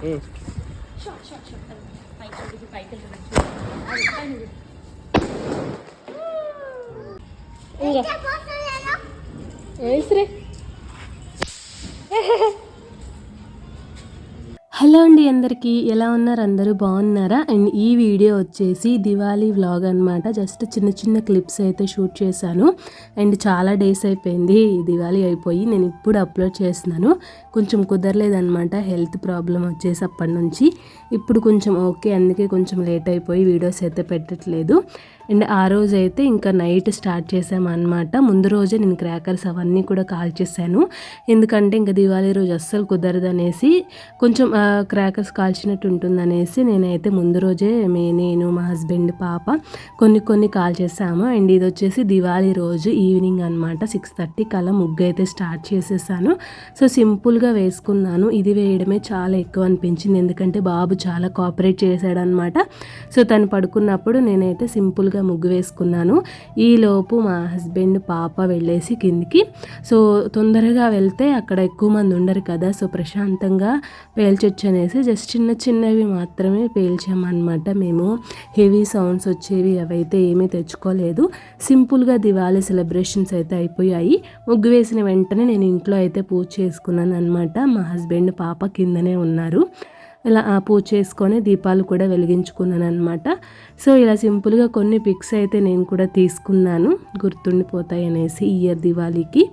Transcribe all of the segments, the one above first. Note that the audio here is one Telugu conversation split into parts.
హలో అండి, అందరికీ ఎలా ఉన్నారు? అందరూ బాగున్నారా? అండ్ ఈ వీడియో వచ్చేసి దివాళీ వ్లాగ్ అనమాట. జస్ట్ చిన్న చిన్న క్లిప్స్ అయితే షూట్ చేశాను. అండ్ చాలా డేస్ అయిపోయింది దివాళీ అయిపోయి. నేను ఇప్పుడు అప్లోడ్ చేస్తున్నాను. కొంచెం కుదరలేదనమాట, హెల్త్ ప్రాబ్లం వచ్చేసి అప్పటి నుంచి. ఇప్పుడు కొంచెం ఓకే, అందుకే కొంచెం లేట్ అయిపోయి వీడియోస్ అయితే పెట్టట్లేదు. అండ్ ఆ రోజు అయితే ఇంకా నైట్ స్టార్ట్ చేసామన్నమాట. ముందు రోజే నేను క్రాకర్స్ అవన్నీ కూడా కాల్ చేశాను. ఎందుకంటే ఇంకా దివాళీ రోజు అస్సలు కుదరదు అనేసి, కొంచెం క్రాకర్స్ కాల్చినట్టు ఉంటుందనేసి నేనైతే ముందు రోజే నేను మా హస్బెండ్ పాప కొన్ని కాల్ చేసాము. అండ్ ఇది వచ్చేసి దివాళీ రోజు ఈవినింగ్ అనమాట. 6:30 కల్లా ముగ్గు అయితే స్టార్ట్ చేసేసాను. సో సింపుల్గా వేసుకున్నాను. ఇది వేయడమే చాలా ఎక్కువ అనిపించింది, ఎందుకంటే బాబు చాలా కోఆపరేట్ చేశాడనమాట. సో తను పడుకున్నప్పుడు నేనైతే సింపుల్గా ముగ్గు వేసుకున్నాను. ఈలోపు మా హస్బెండ్ పాప వెళ్ళేసి కిందికి, సో తొందరగా వెళ్తే అక్కడ ఎక్కువ మంది ఉండరు కదా, సో ప్రశాంతంగా పేల్చొచ్చు అనేసి జస్ట్ చిన్నవి మాత్రమే పేల్చామన్నమాట. మేము హెవీ సౌండ్స్ వచ్చేవి అవైతే ఏమీ తెచ్చుకోలేదు. సింపుల్గా దివాళీ సెలబ్రేషన్స్ అయితే అయిపోయాయి. ముగ్గు వేసిన వెంటనే నేను ఇంట్లో అయితే పూజ చేసుకున్నాను అనమాట. మా హస్బెండ్ పాప కిందనే ఉన్నారు. ఇలా పూజ చేసుకొని దీపాలు కూడా వెలిగించుకున్నాను అనమాట. సో ఇలా సింపుల్గా కొన్ని పిక్స్ అయితే నేను కూడా తీసుకున్నాను, గుర్తుండిపోతాయి అనేసి ఈ ఇయర్ దివాళీకి.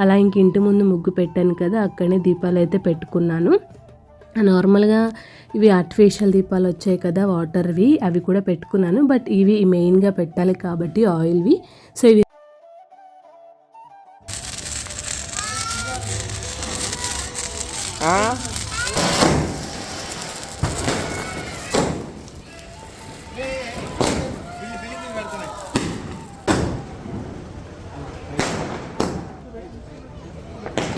అలా ఇంక ఇంటి ముందు ముగ్గు పెట్టాను కదా, అక్కడనే దీపాలు అయితే పెట్టుకున్నాను. నార్మల్గా ఇవి ఆర్టిఫిషియల్ దీపాలు వచ్చాయి కదా వాటర్వి, అవి కూడా పెట్టుకున్నాను. బట్ ఇవి మెయిన్గా పెట్టాలి కాబట్టి ఆయిల్వి. సో ఇవి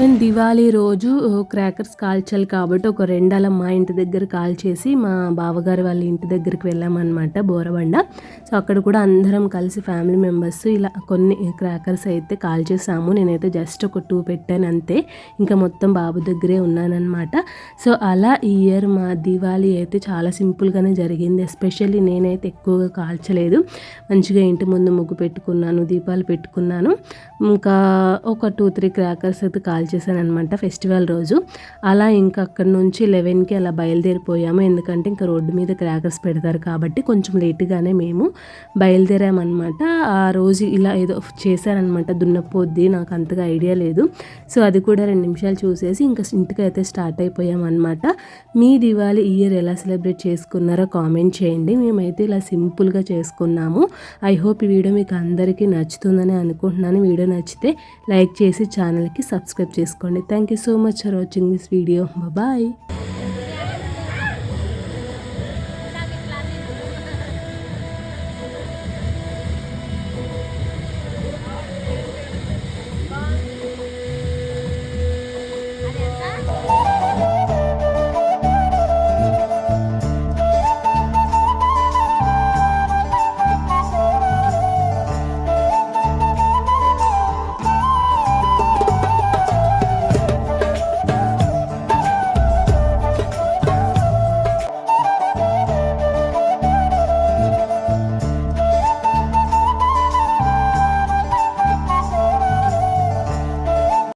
అండ్ దివాళీ రోజు క్రాకర్స్ కాల్చాలి కాబట్టి ఒక 2 అలా మా ఇంటి దగ్గర కాల్చేసి మా బావగారు వాళ్ళ ఇంటి దగ్గరికి వెళ్ళామన్నమాట, బోరబండ. సో అక్కడ కూడా అందరం కలిసి ఫ్యామిలీ మెంబర్స్ ఇలా కొన్ని క్రాకర్స్ అయితే కాల్చేసాము. నేనైతే జస్ట్ ఒక 2 పెట్టాను అంతే, ఇంకా మొత్తం బాబు దగ్గరే ఉన్నానన్నమాట. సో అలా ఈ ఇయర్ మా దివాళీ అయితే చాలా సింపుల్గానే జరిగింది. ఎస్పెషల్లీ నేనైతే ఎక్కువగా కాల్చలేదు. మంచిగా ఇంటి ముందు ముగ్గు పెట్టుకున్నాను, దీపాలు పెట్టుకున్నాను. ఇంకా ఒక 2-3 క్రాకర్స్ అయితే కాల్చేసాను అనమాట ఫెస్టివల్ రోజు. అలా ఇంకా అక్కడ నుంచి 11కి అలా బయలుదేరిపోయాము. ఎందుకంటే ఇంకా రోడ్డు మీద క్రాకర్స్ పెడతారు కాబట్టి కొంచెం లేట్గానే మేము బయలుదేరామన్నమాట. ఆ రోజు ఇలా ఏదో చేశారనమాట, దున్నపోద్ది, నాకు అంతగా ఐడియా లేదు. సో అది కూడా 2 నిమిషాలు చూసేసి ఇంకా ఇంటికి అయితే స్టార్ట్ అయిపోయామన్నమాట. మీ దివాళీ ఇయర్ ఎలా సెలబ్రేట్ చేసుకున్నారో కామెంట్ చేయండి. మేమైతే ఇలా సింపుల్గా చేసుకున్నాము. ఐ హోప్ ఈ వీడియో మీకు అందరికీ నచ్చుతుందని అనుకుంటున్నాను. వీడియో నచ్చితే లైక్ చేసి ఛానల్కి సబ్స్క్రైబ్ చేసుకోండి. Thank you so much for watching this video. Bye.